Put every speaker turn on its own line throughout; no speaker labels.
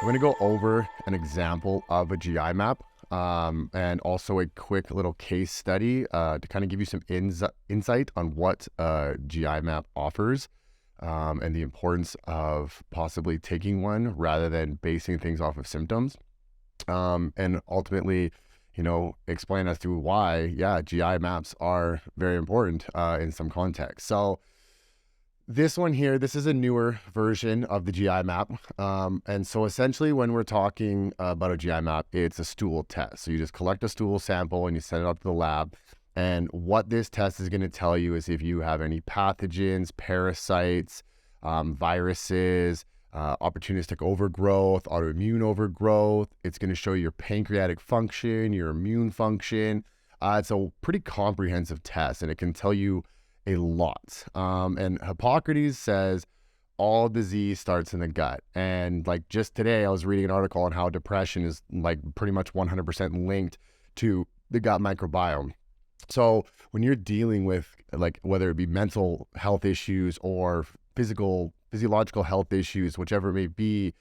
I'm going to go over an example of a GI map and also a quick little case study to kind of give you some insight on what a GI map offers and the importance of possibly taking one rather than basing things off of symptoms. And ultimately, explain as to why, GI maps are very important in some context. So this one here, this is a newer version of the GI map. And so essentially when we're talking about a GI map, it's a stool test. So you just collect a stool sample and you send it out to the lab. And what this test is going to tell you is if you have any pathogens, parasites, viruses, opportunistic overgrowth, autoimmune overgrowth. It's going to show your pancreatic function, your immune function. It's a pretty comprehensive test and it can tell you a lot. And Hippocrates says all disease starts in the gut. And like just today, I was reading an article on how depression is like pretty much 100% linked to the gut microbiome. So when you're dealing with like whether it be mental health issues or physiological health issues, whichever it may be,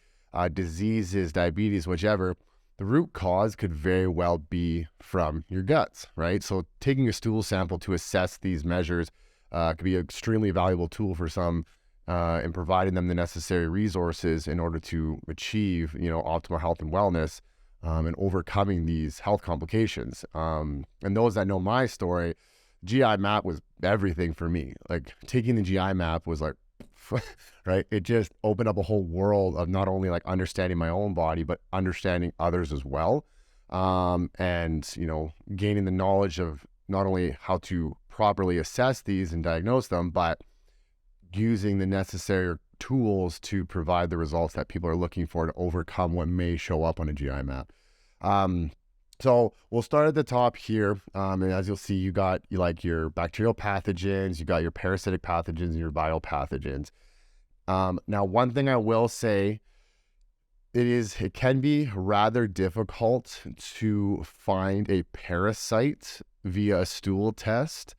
diseases, diabetes, whichever, the root cause could very well be from your guts, right? So taking a stool sample to assess these measures could be an extremely valuable tool for some in providing them the necessary resources in order to achieve, optimal health and wellness and overcoming these health complications. And those that know my story, GI map was everything for me. Like taking the GI map was like, right? It just opened up a whole world of not only like understanding my own body, but understanding others as well. And, gaining the knowledge of not only how to properly assess these and diagnose them, but using the necessary tools to provide the results that people are looking for to overcome what may show up on a GI map. So we'll start at the top here. And as you'll see, you got your bacterial pathogens, you got your parasitic pathogens, and your viral pathogens. Now, one thing I will say, it can be rather difficult to find a parasite via a stool test.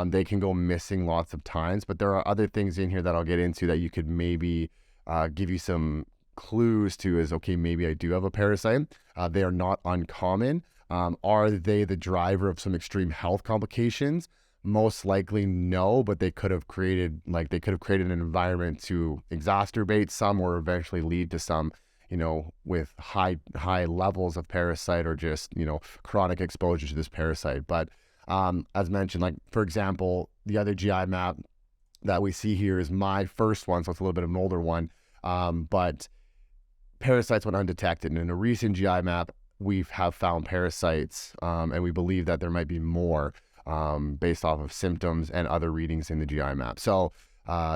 They can go missing lots of times, but there are other things in here that I'll get into that you could maybe give you some clues to is, okay, maybe I do have a parasite. They are not uncommon. Are they the driver of some extreme health complications? Most likely no, but they could have created an environment to exacerbate some or eventually lead to some, with high levels of parasite or just, chronic exposure to this parasite. But as mentioned, like for example, the other GI map that we see here is my first one, so it's a little bit of an older one, but parasites went undetected. And in a recent GI map, we have found parasites, and we believe that there might be more based off of symptoms and other readings in the GI map. So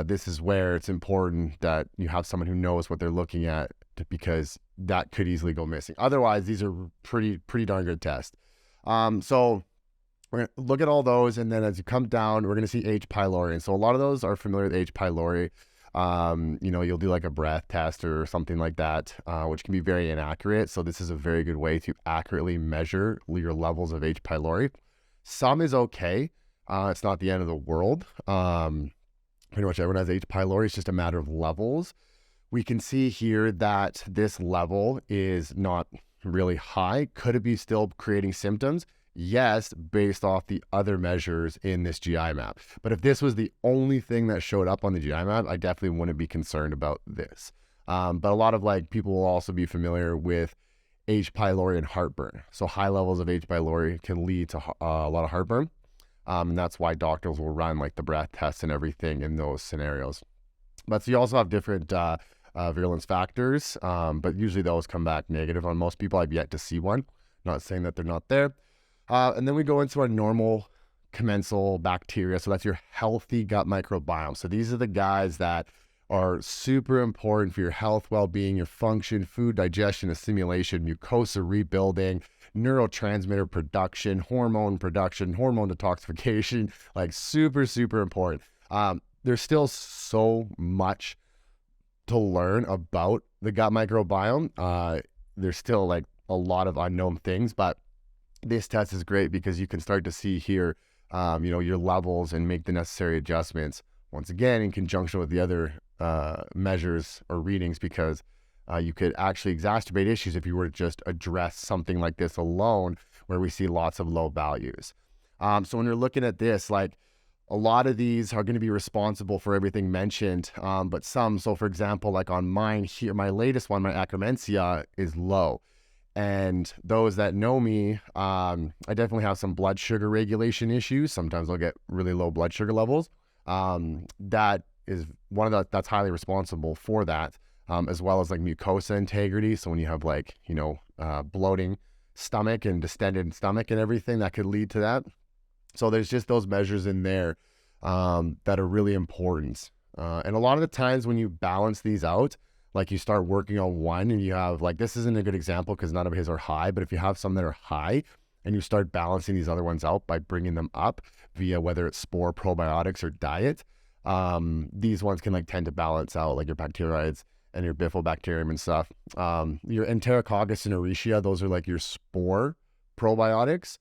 this is where it's important that you have someone who knows what they're looking at, because that could easily go missing. Otherwise, these are pretty darn good tests. So we're going to look at all those, and then as you come down, we're going to see H. pylori. And so a lot of those are familiar with H. pylori. You'll do like a breath test or something like that, which can be very inaccurate. So this is a very good way to accurately measure your levels of H. pylori. Some is okay. It's not the end of the world. Pretty much everyone has H. pylori. It's just a matter of levels. We can see here that this level is not really high. Could it be still creating symptoms? Yes, based off the other measures in this GI map. But if this was the only thing that showed up on the GI map, I definitely wouldn't be concerned about this. But a lot of people will also be familiar with H. pylori and heartburn. So high levels of H. pylori can lead to a lot of heartburn. And that's why doctors will run like the breath tests and everything in those scenarios. But so you also have different virulence factors, but usually those come back negative on most people. I've yet to see one. Not saying that they're not there. And then we go into our normal commensal bacteria. So that's your healthy gut microbiome. So these are the guys that are super important for your health, well-being, your function, food digestion, assimilation, mucosa rebuilding, neurotransmitter production, hormone detoxification, like super, super important. There's still so much to learn about the gut microbiome. There's still like a lot of unknown things, but this test is great because you can start to see here, your levels and make the necessary adjustments. Once again, in conjunction with the other measures or readings, because You could actually exacerbate issues if you were to just address something like this alone, where we see lots of low values. So when you're looking at this, like a lot of these are going to be responsible for everything mentioned, but some, so for example, like on mine here, my latest one, my Akkermansia, is low. And those that know me, I definitely have some blood sugar regulation issues. Sometimes I'll get really low blood sugar levels. That is one of that's highly responsible for that, as well as like mucosa integrity. So when you have like, bloating stomach and distended stomach and everything, that could lead to that. So there's just those measures in there that are really important. And a lot of the times when you balance these out, like you start working on one and you have like, this isn't a good example because none of his are high, but if you have some that are high and you start balancing these other ones out by bringing them up via whether it's spore, probiotics, or diet, these ones can like tend to balance out, like your bacteroides and your bifidobacterium and stuff. Your Enterococcus and Escherichia, those are like your spore probiotics.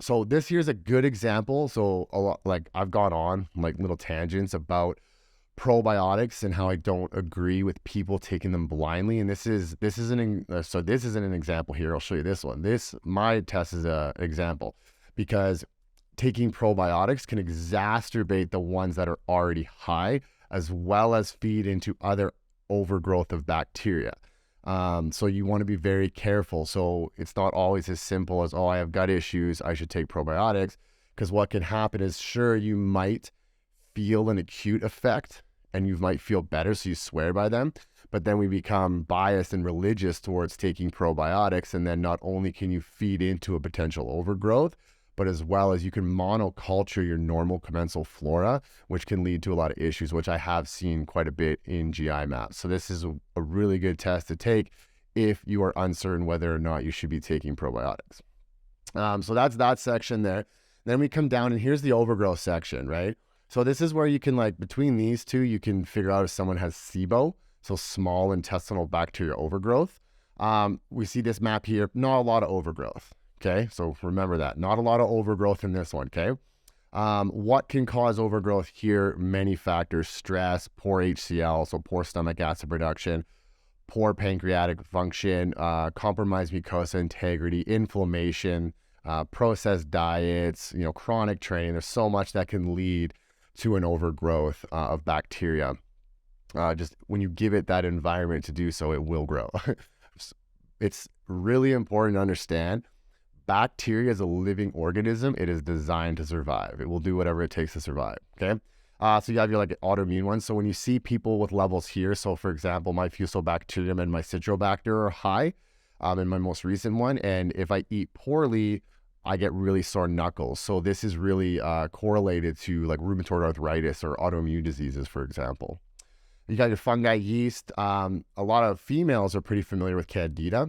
So this here's a good example. So a lot, like I've gone on like little tangents about probiotics and how I don't agree with people taking them blindly. And this isn't an example here. I'll show you this one. My test is an example, because taking probiotics can exacerbate the ones that are already high, as well as feed into other overgrowth of bacteria. So you want to be very careful. So it's not always as simple as, oh, I have gut issues, I should take probiotics. Because what can happen is, sure, you might feel an acute effect and you might feel better, so you swear by them, but then we become biased and religious towards taking probiotics, and then not only can you feed into a potential overgrowth, but as well as you can monoculture your normal commensal flora, which can lead to a lot of issues, which I have seen quite a bit in GI maps. So this is a really good test to take if you are uncertain whether or not you should be taking probiotics. So that's that section there. Then we come down and here's the overgrowth section, right? So this is where you can, like, between these two, you can figure out if someone has SIBO, so small intestinal bacterial overgrowth. We see this map here, not a lot of overgrowth, okay? So remember that, not a lot of overgrowth in this one, okay? What can cause overgrowth here? Many factors: stress, poor HCl, so poor stomach acid production, poor pancreatic function, compromised mucosa integrity, inflammation, processed diets, chronic training. There's so much that can lead to an overgrowth of bacteria. Just when you give it that environment to do so, it will grow. It's really important to understand bacteria is a living organism. It is designed to survive. It will do whatever it takes to survive, okay? So you have your like autoimmune ones. So when you see people with levels here, so for example, my Fusobacterium and my Citrobacter are high in my most recent one. And if I eat poorly, I get really sore knuckles. So this is really correlated to like rheumatoid arthritis or autoimmune diseases, for example. You got your fungi, yeast. A lot of females are pretty familiar with Candida,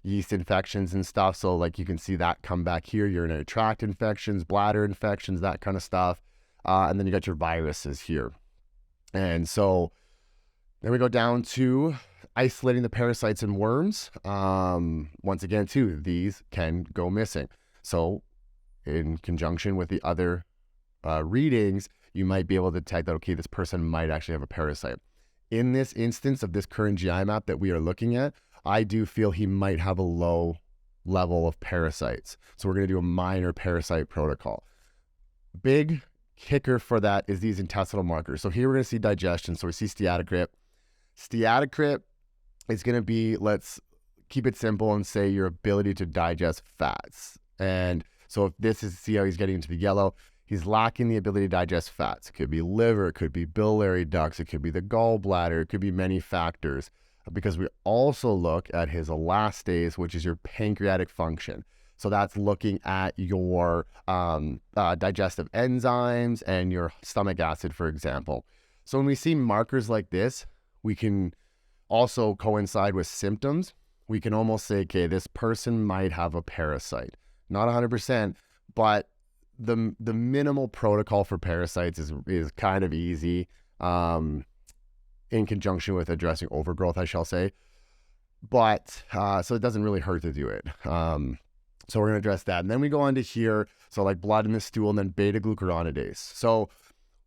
yeast infections and stuff. So like you can see that come back here, urinary tract infections, bladder infections, that kind of stuff. And then you got your viruses here. And so then we go down to isolating the parasites and worms. Once again, too, these can go missing. So in conjunction with the other readings, you might be able to detect that, okay, this person might actually have a parasite. In this instance of this current GI map that we are looking at, I do feel he might have a low level of parasites. So we're going to do a minor parasite protocol. Big kicker for that is these intestinal markers. So here we're going to see digestion. So we see steatocrit. Steatocrit is going to be, let's keep it simple and say your ability to digest fats. And so if this is, see how he's getting into the yellow, he's lacking the ability to digest fats. It could be liver, it could be biliary ducts, it could be the gallbladder, it could be many factors. Because we also look at his elastase, which is your pancreatic function. So that's looking at your digestive enzymes and your stomach acid, for example. So when we see markers like this, we can also coincide with symptoms. We can almost say, okay, this person might have a parasite. Not 100%, but the minimal protocol for parasites is kind of easy in conjunction with addressing overgrowth, I shall say. But so it doesn't really hurt to do it. So we're going to address that. And then we go on to here, so like blood in the stool and then beta-glucuronidase. So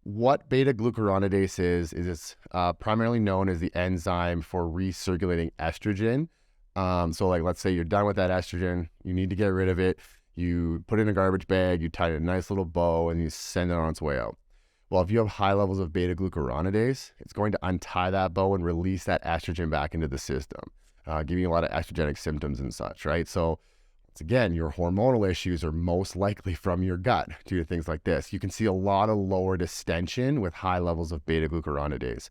what beta-glucuronidase is it's primarily known as the enzyme for recirculating estrogen. So like, let's say you're done with that estrogen, you need to get rid of it. You put it in a garbage bag, you tie it in a nice little bow, and you send it on its way out. Well, if you have high levels of beta-glucuronidase, it's going to untie that bow and release that estrogen back into the system, giving you a lot of estrogenic symptoms and such, right? So once again, your hormonal issues are most likely from your gut due to things like this. You can see a lot of lower distension with high levels of beta-glucuronidase.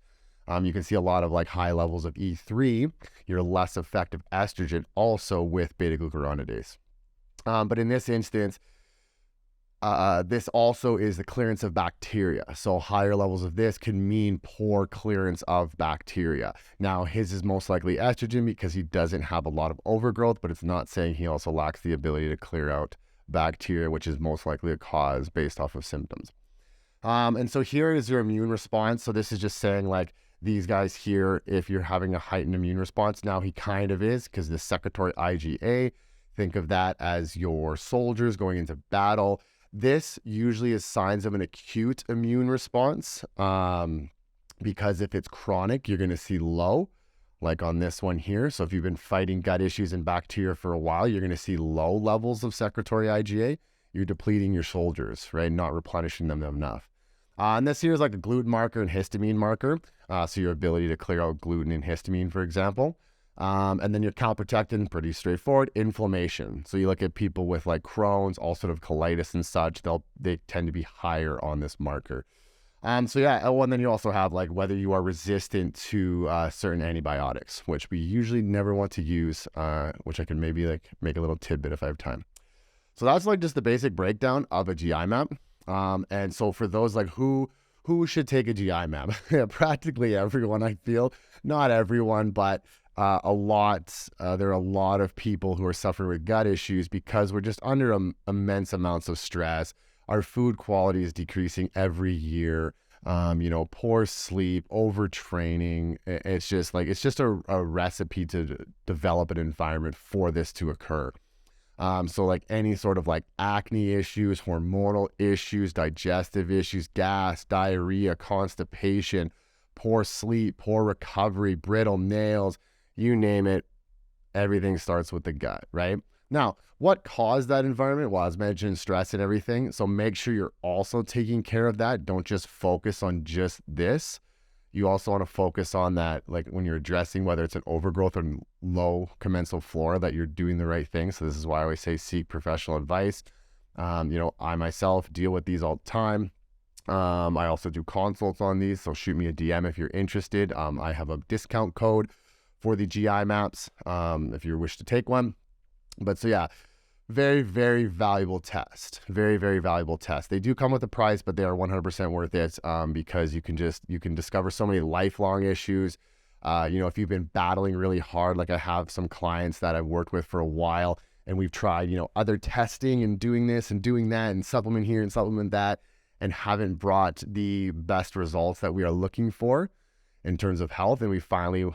You can see a lot of like high levels of E3, your less effective estrogen, also with beta-glucuronidase. But in this instance, this also is the clearance of bacteria. So higher levels of this can mean poor clearance of bacteria. Now, his is most likely estrogen because he doesn't have a lot of overgrowth, but it's not saying he also lacks the ability to clear out bacteria, which is most likely a cause based off of symptoms. And so here is your immune response. So this is just saying like, these guys here, if you're having a heightened immune response, now he kind of is, because the secretory IgA, think of that as your soldiers going into battle. This usually is signs of an acute immune response, because if it's chronic, you're going to see low, like on this one here. So if you've been fighting gut issues and bacteria for a while, you're going to see low levels of secretory IgA. You're depleting your soldiers, right? Not replenishing them enough. And this here is like a gluten marker and histamine marker. So your ability to clear out gluten and histamine, for example. And then your calprotectin, pretty straightforward. Inflammation. So you look at people with like Crohn's, ulcerative colitis and such, they tend to be higher on this marker. So yeah, and then you also have like whether you are resistant to certain antibiotics, which we usually never want to use, which I can maybe like make a little tidbit if I have time. So that's like just the basic breakdown of a GI map. And so for those like who should take a GI map? Practically everyone, I feel. Not everyone, but there are a lot of people who are suffering with gut issues because we're just under immense amounts of stress. Our food quality is decreasing every year. Poor sleep, overtraining. It's just a recipe to develop an environment for this to occur. So like any sort of like acne issues, hormonal issues, digestive issues, gas, diarrhea, constipation, poor sleep, poor recovery, brittle nails, you name it, everything starts with the gut, right? Now, what caused that environment? Well, as mentioned, stress and everything. So make sure you're also taking care of that. Don't just focus on just this. You also want to focus on that, like when you're addressing whether it's an overgrowth or low commensal flora, that you're doing the right thing. So this is why I always say seek professional advice. I myself deal with these all the time. I also do consults on these, so shoot me a DM if you're interested. I have a discount code for the GI maps if you wish to take one. But so yeah, very, very valuable test. Very, very valuable test. They do come with a price, but they are 100% worth it because you can discover so many lifelong issues. If you've been battling really hard, like I have some clients that I've worked with for a while, and we've tried, other testing and doing this and doing that and supplement here and supplement that, and haven't brought the best results that we are looking for in terms of health. And we finally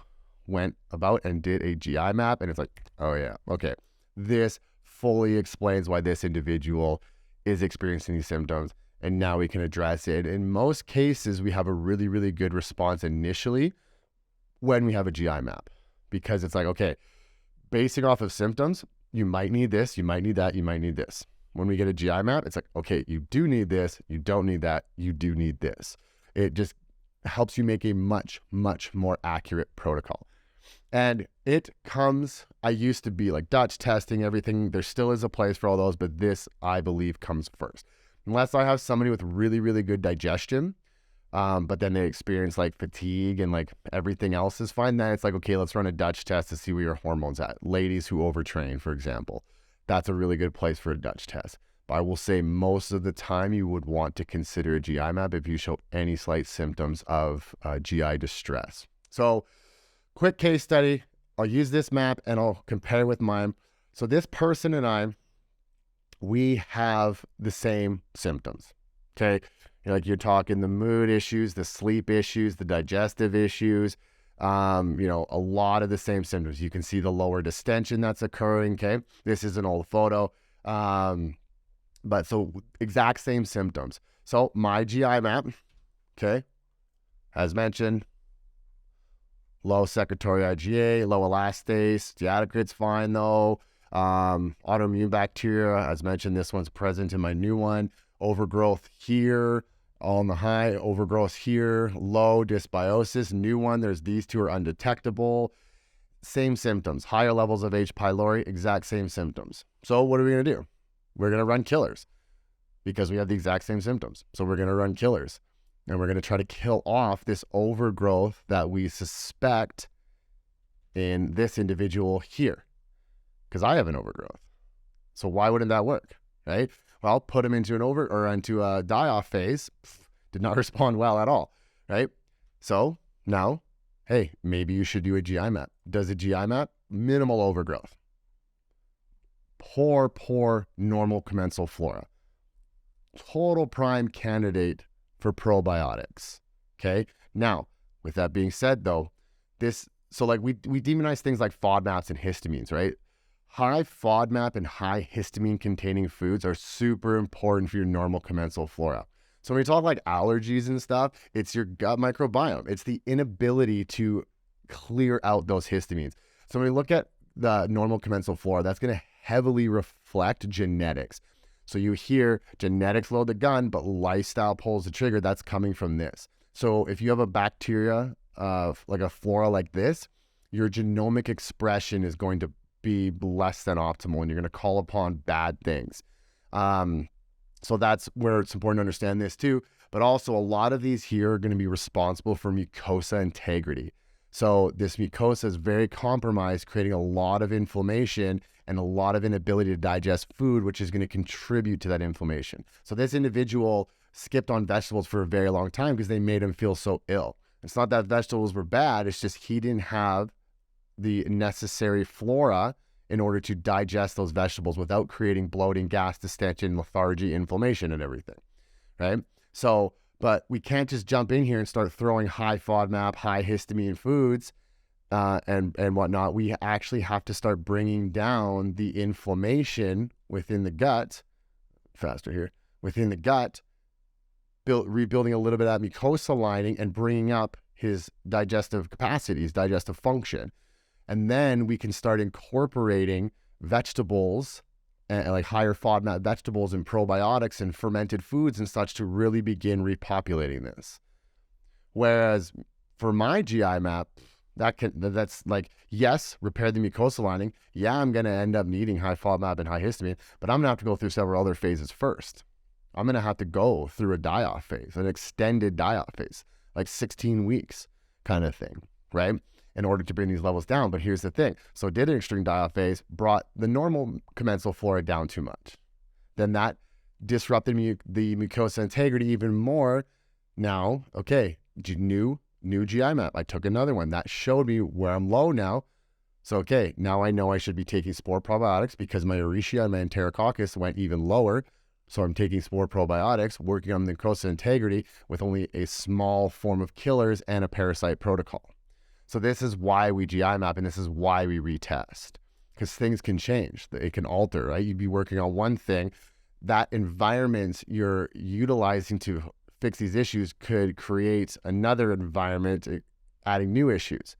went about and did a GI map, and it's like, oh yeah, okay, this fully explains why this individual is experiencing these symptoms, and now we can address it. In most cases, we have a really, really good response initially when we have a GI map, because it's like, okay, basing off of symptoms, you might need this, you might need that, you might need this. When we get a GI map, it's like, okay, you do need this, you don't need that, you do need this. It just helps you make a much, much more accurate protocol. And it comes, I used to be like Dutch testing, everything. There still is a place for all those, but this, I believe, comes first. Unless I have somebody with really, really good digestion, but then they experience like fatigue and like everything else is fine, then it's like, okay, let's run a Dutch test to see where your hormones at. Ladies who overtrain, for example, that's a really good place for a Dutch test. But I will say most of the time you would want to consider a GI map if you show any slight symptoms of GI distress. So quick case study. I'll use this map and I'll compare with mine. So this person and I, we have the same symptoms. Okay. Like you're talking the mood issues, the sleep issues, the digestive issues, a lot of the same symptoms. You can see the lower distension that's occurring. Okay. This is an old photo. But so exact same symptoms. So my GI map, Okay. As mentioned, low secretory IgA, low elastase. Steatocrit's fine though. Autoimmune bacteria, as mentioned, this one's present in my new one. Overgrowth here, on the high, overgrowth here, low dysbiosis. New one, there's these two are undetectable. Same symptoms, higher levels of H. pylori, exact same symptoms. So what are we going to do? We're going to run killers because we have the exact same symptoms. So we're going to run killers and we're going to try to kill off this overgrowth that we suspect in this individual here because I have an overgrowth. So why wouldn't that work, right? Well, put him into into a die-off phase. Did not respond well at all, right? So now, hey, maybe you should do a GI map. Does a GI map? Minimal overgrowth. Poor normal commensal flora. Total prime candidate for probiotics. Okay. Now, with that being said, though, we demonize things like FODMAPs and histamines, right? High FODMAP and high histamine containing foods are super important for your normal commensal flora. So when we talk like allergies and stuff, it's your gut microbiome. It's the inability to clear out those histamines. So when we look at the normal commensal flora, that's going to heavily reflect genetics. So you hear genetics load the gun, but lifestyle pulls the trigger. That's coming from this. So if you have a bacteria, like a flora like this, your genomic expression is going to be less than optimal and you're going to call upon bad things. So that's where it's important to understand this too. But also a lot of these here are going to be responsible for mucosa integrity. So this mucosa is very compromised, creating a lot of inflammation and a lot of inability to digest food, which is going to contribute to that inflammation. So this individual skipped on vegetables for a very long time because they made him feel so ill. It's not that vegetables were bad. It's just he didn't have the necessary flora in order to digest those vegetables without creating bloating, gas, distension, lethargy, inflammation, and everything, right? So, but we can't just jump in here and start throwing high FODMAP, high histamine foods and whatnot. We actually have to start bringing down the inflammation within the gut, within the gut, rebuilding a little bit of that mucosa lining and bringing up his digestive capacity, his digestive function. And then we can start incorporating vegetables and like higher FODMAP vegetables and probiotics and fermented foods and such to really begin repopulating this. Whereas for my GI map, that's like, yes, repair the mucosa lining. Yeah, I'm going to end up needing high FODMAP and high histamine, but I'm going to have to go through several other phases first. I'm going to have to go through a die-off phase, an extended die-off phase, like 16 weeks kind of thing, right? In order to bring these levels down. But here's the thing. So did an extreme die-off phase, brought the normal commensal flora down too much. Then that disrupted the mucosa integrity even more. Now, okay, new GI map. I took another one. That showed me where I'm low now. So, okay, now I know I should be taking spore probiotics because my Escherichia and my Enterococcus went even lower. So I'm taking spore probiotics, working on the mucosa integrity with only a small form of killers and a parasite protocol. So this is why we GI map and this is why we retest, because things can change. It can alter, right? You'd be working on one thing. That environment you're utilizing to fix these issues could create another environment, adding new issues,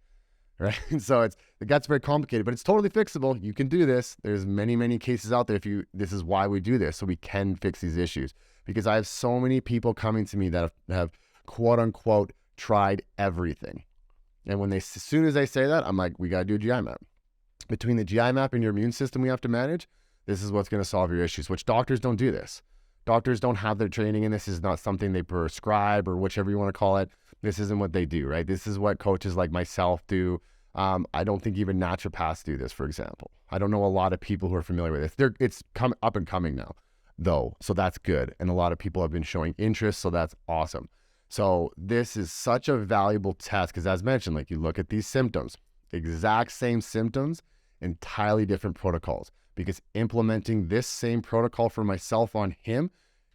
right? So the gut's very complicated, but it's totally fixable. You can do this. There's many cases out there. This is why we do this, so we can fix these issues. Because I have so many people coming to me that have quote unquote tried everything. And as soon as I say that, I'm like, we got to do a GI map. Between the GI map and your immune system we have to manage, this is what's going to solve your issues, which doctors don't do this. Doctors don't have their training, and this is not something they prescribe or whichever you want to call it. This isn't what they do, right? This is what coaches like myself do. I don't think even naturopaths do this, for example. I don't know a lot of people who are familiar with this. It's up and coming now, though, so that's good. And a lot of people have been showing interest, so that's awesome. So this is such a valuable test because, as mentioned, like you look at these symptoms, exact same symptoms, entirely different protocols. Because implementing this same protocol for myself on him,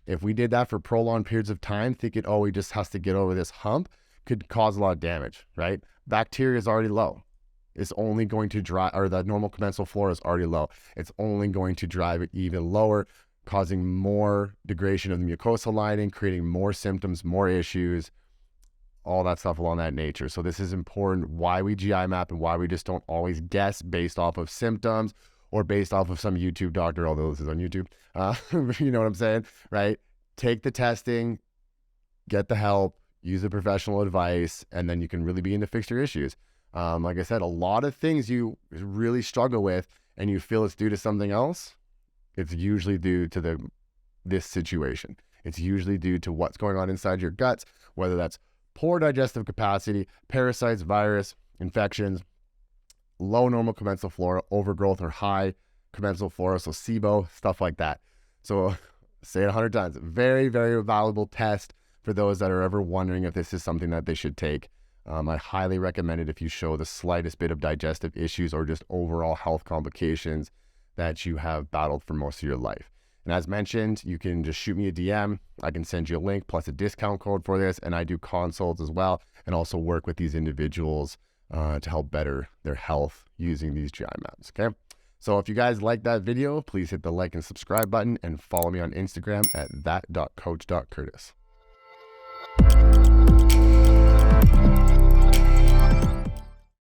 if we did that for prolonged periods of time, thinking, oh, he just has to get over this hump, could cause a lot of damage, right? Bacteria is already low. It's only going to drive, or the normal commensal flora is already low. It's only going to drive it even lower, causing more degradation of the mucosal lining, creating more symptoms, more issues. all that stuff along that nature. So this is important, why we GI map and why we just don't always guess based off of symptoms or based off of some YouTube doctor, although this is on YouTube. You know what I'm saying, right? Take the testing, get the help, use the professional advice, and then you can really begin to fix your issues. Like I said, a lot of things you really struggle with and you feel it's due to something else, it's usually due to this situation. It's usually due to what's going on inside your guts, whether that's poor digestive capacity, parasites, virus, infections, low normal commensal flora, overgrowth, or high commensal flora, so SIBO, stuff like that. So say it 100 times, very, very valuable test for those that are ever wondering if this is something that they should take. I highly recommend it if you show the slightest bit of digestive issues or just overall health complications that you have battled for most of your life. And as mentioned, you can just shoot me a DM. I can send you a link plus a discount code for this. And I do consults as well and also work with these individuals to help better their health using these GI maps, okay? So if you guys like that video, please hit the like and subscribe button and follow me on Instagram at that.coach.curtis.